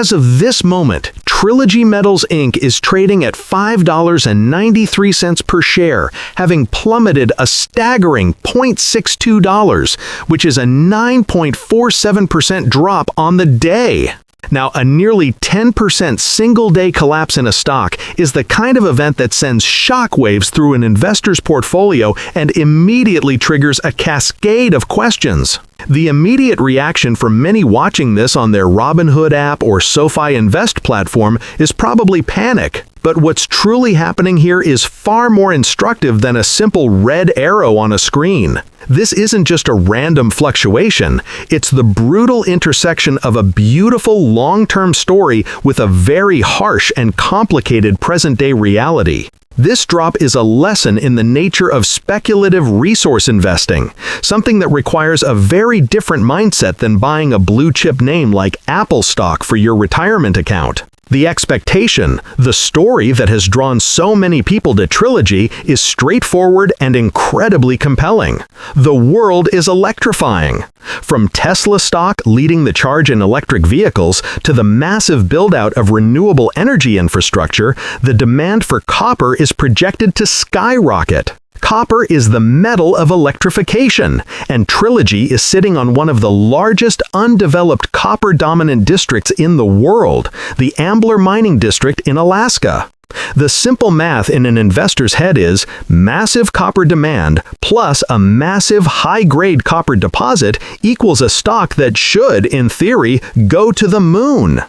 As of this moment, Trilogy Metals Inc. is trading at $5.93 per share, having plummeted a staggering $0.62, which is a 9.47% drop on the day. Now, a nearly 10% single-day collapse in a stock is the kind of event that sends shockwaves through an investor's portfolio and immediately triggers a cascade of questions. The immediate reaction from many watching this on their Robinhood app or SoFi Invest platform is probably panic. But what's truly happening here is far more instructive than a simple red arrow on a screen. This isn't just a random fluctuation, it's the brutal intersection of a beautiful long-term story with a very harsh and complicated present-day reality. This drop is a lesson in the nature of speculative resource investing, something that requires a very different mindset than buying a blue-chip name like Apple stock for your retirement account. The expectation, the story that has drawn so many people to Trilogy, is straightforward and incredibly compelling. The world is electrifying. From Tesla stock leading the charge in electric vehicles to the massive build-out of renewable energy infrastructure, the demand for copper is projected to skyrocket. Copper is the metal of electrification, and Trilogy is sitting on one of the largest undeveloped copper-dominant districts in the world, the Ambler Mining District in Alaska. The simple math in an investor's head is massive copper demand plus a massive high-grade copper deposit equals a stock that should, in theory, go to the moon.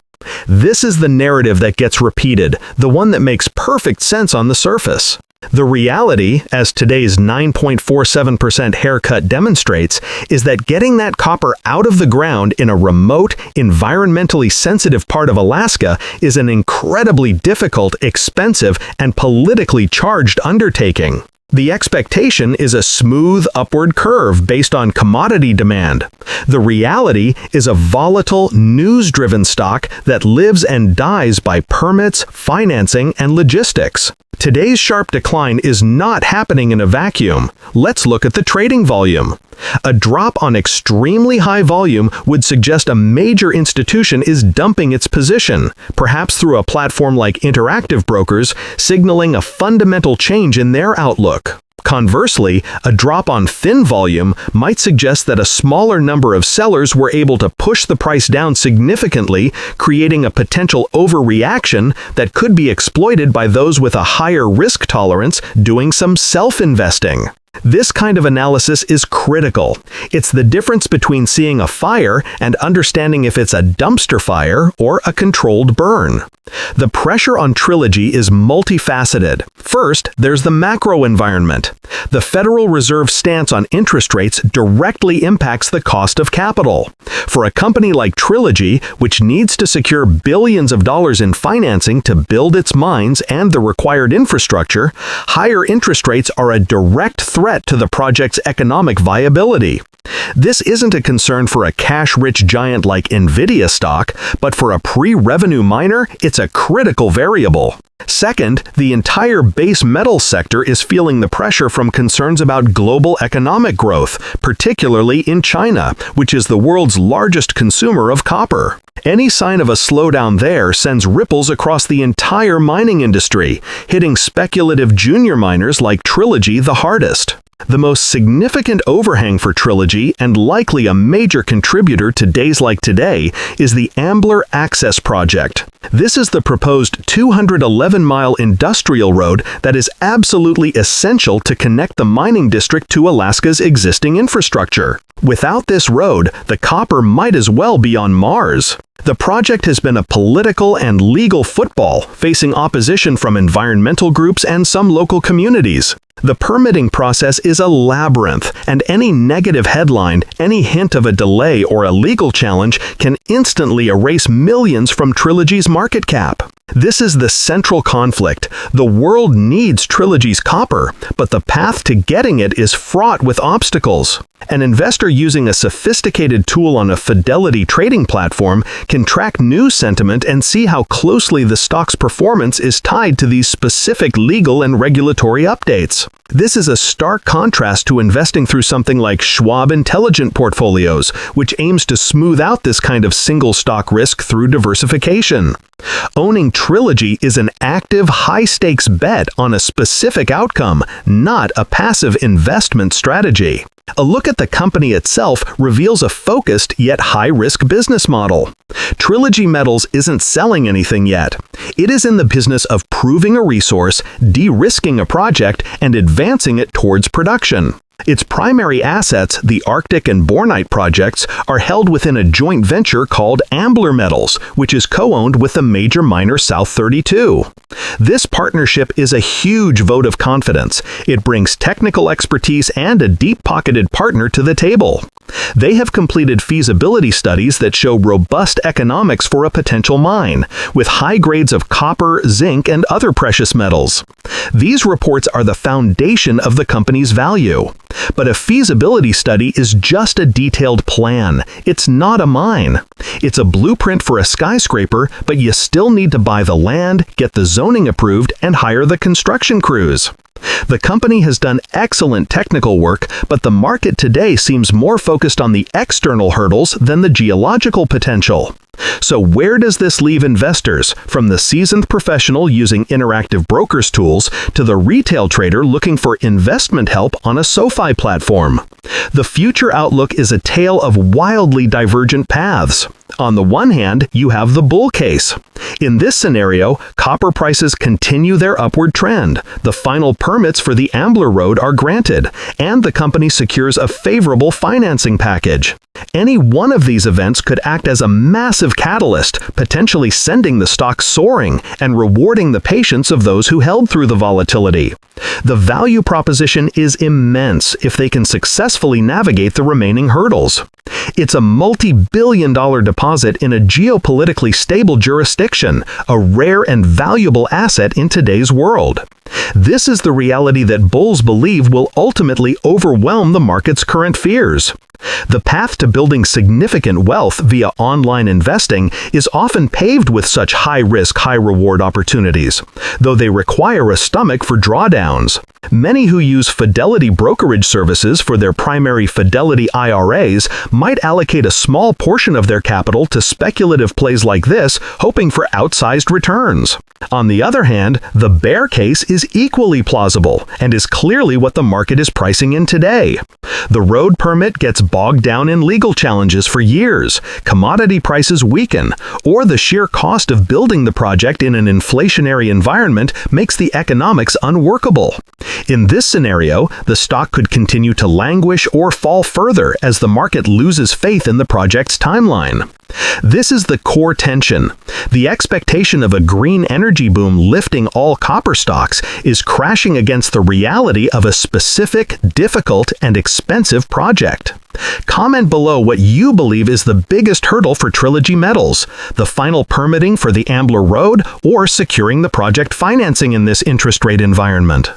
This is the narrative that gets repeated, the one that makes perfect sense on the surface. The reality, as today's 9.47% haircut demonstrates, is that getting that copper out of the ground in a remote, environmentally sensitive part of Alaska is an incredibly difficult, expensive, and politically charged undertaking. The expectation is a smooth upward curve based on commodity demand. The reality is a volatile, news-driven stock that lives and dies by permits, financing, and logistics. Today's sharp decline is not happening in a vacuum. Let's look at the trading volume. A drop on extremely high volume would suggest a major institution is dumping its position, perhaps through a platform like Interactive Brokers, signaling a fundamental change in their outlook. Conversely, a drop on thin volume might suggest that a smaller number of sellers were able to push the price down significantly, creating a potential overreaction that could be exploited by those with a higher risk tolerance doing some self-investing. This kind of analysis is critical. It's the difference between seeing a fire and understanding if it's a dumpster fire or a controlled burn. The pressure on Trilogy is multifaceted. First, there's the macro environment. The Federal Reserve's stance on interest rates directly impacts the cost of capital. For a company like Trilogy, which needs to secure billions of dollars in financing to build its mines and the required infrastructure, higher interest rates are a direct threat to the project's economic viability. This isn't a concern for a cash-rich giant like Nvidia stock, but for a pre-revenue miner, it's a critical variable. Second, the entire base metals sector is feeling the pressure from concerns about global economic growth, particularly in China, which is the world's largest consumer of copper. Any sign of a slowdown there sends ripples across the entire mining industry, hitting speculative junior miners like Trilogy the hardest. The most significant overhang for Trilogy, and likely a major contributor to days like today, is the Ambler Access Project. This is the proposed 211-mile industrial road that is absolutely essential to connect the mining district to Alaska's existing infrastructure. Without this road, the copper might as well be on Mars. The project has been a political and legal football, facing opposition from environmental groups and some local communities. The permitting process is a labyrinth, and any negative headline, any hint of a delay or a legal challenge can instantly erase millions from Trilogy's market cap. This is the central conflict. The world needs Trilogy's copper, but the path to getting it is fraught with obstacles. An investor using a sophisticated tool on a Fidelity trading platform can track news sentiment and see how closely the stock's performance is tied to these specific legal and regulatory updates. This is a stark contrast to investing through something like Schwab Intelligent Portfolios, which aims to smooth out this kind of single-stock risk through diversification. Owning Trilogy is an active, high-stakes bet on a specific outcome, not a passive investment strategy. A look at the company itself reveals a focused yet high-risk business model. Trilogy Metals isn't selling anything yet. It is in the business of proving a resource, de-risking a project, and advancing it towards production. Its primary assets, the Arctic and Bornite projects, are held within a joint venture called Ambler Metals, which is co-owned with the major miner South32. This partnership is a huge vote of confidence. It brings technical expertise and a deep-pocketed partner to the table. They have completed feasibility studies that show robust economics for a potential mine, with high grades of copper, zinc, and other precious metals. These reports are the foundation of the company's value. But a feasibility study is just a detailed plan. It's not a mine. It's a blueprint for a skyscraper, but you still need to buy the land, get the zoning approved, and hire the construction crews. The company has done excellent technical work, but the market today seems more focused on the external hurdles than the geological potential. So where does this leave investors, from the seasoned professional using interactive brokers tools to the retail trader looking for investment help on a SoFi platform? The future outlook is a tale of wildly divergent paths. On the one hand, you have the bull case. In this scenario, copper prices continue their upward trend, the final permits for the Ambler Road are granted, and the company secures a favorable financing package. Any one of these events could act as a massive catalyst, potentially sending the stock soaring and rewarding the patience of those who held through the volatility. The value proposition is immense if they can successfully navigate the remaining hurdles. It's a multi-billion-dollar deposit in a geopolitically stable jurisdiction, a rare and valuable asset in today's world. This is the reality that bulls believe will ultimately overwhelm the market's current fears. The path to building significant wealth via online investing is often paved with such high-risk, high-reward opportunities, though they require a stomach for drawdowns. Many who use Fidelity brokerage services for their primary Fidelity IRAs might allocate a small portion of their capital to speculative plays like this, hoping for outsized returns. On the other hand, the bear case is equally plausible and is clearly what the market is pricing in today. The road permit gets bogged down in legal challenges for years, commodity prices weaken, or the sheer cost of building the project in an inflationary environment makes the economics unworkable. In this scenario, the stock could continue to languish or fall further as the market loses faith in the project's timeline. This is the core tension. The expectation of a green energy boom lifting all copper stocks is crashing against the reality of a specific, difficult, and expensive project. Comment below what you believe is the biggest hurdle for Trilogy Metals, the final permitting for the Ambler Road, or securing the project financing in this interest rate environment.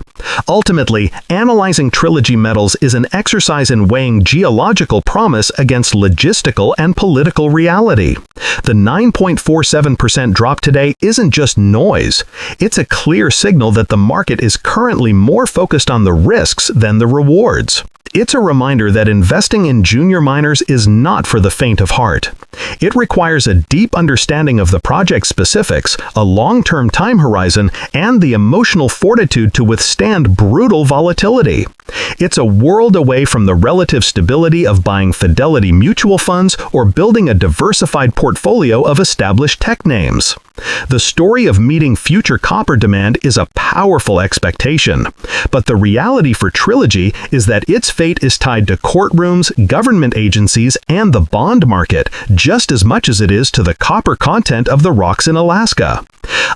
Ultimately, analyzing Trilogy Metals is an exercise in weighing geological promise against logistical and political reality. The 9.47% drop today isn't just noise. It's a clear signal that the market is currently more focused on the risks than the rewards. It's a reminder that investing in junior miners is not for the faint of heart. It requires a deep understanding of the project specifics, a long-term time horizon, and the emotional fortitude to withstand brutal volatility. It's a world away from the relative stability of buying Fidelity mutual funds or building a diversified portfolio of established tech names. The story of meeting future copper demand is a powerful expectation, but the reality for Trilogy is that its fate is tied to courtrooms, government agencies, and the bond market, just as much as it is to the copper content of the rocks in Alaska.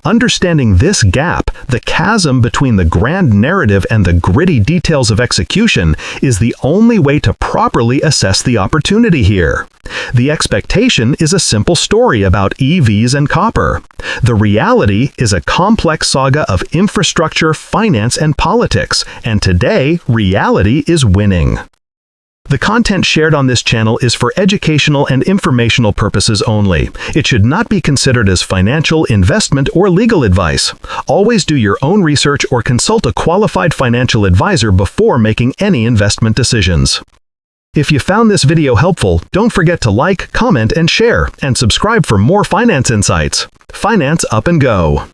Understanding this gap, the chasm between the grand narrative and the gritty details of execution, is the only way to properly assess the opportunity here. The expectation is a simple story about EVs and copper. The reality is a complex saga of infrastructure, finance, and politics, and today, reality is winning. The content shared on this channel is for educational and informational purposes only. It should not be considered as financial, investment, or legal advice. Always do your own research or consult a qualified financial advisor before making any investment decisions. If you found this video helpful, don't forget to like, comment, and share, and subscribe for more finance insights. Finance up and go!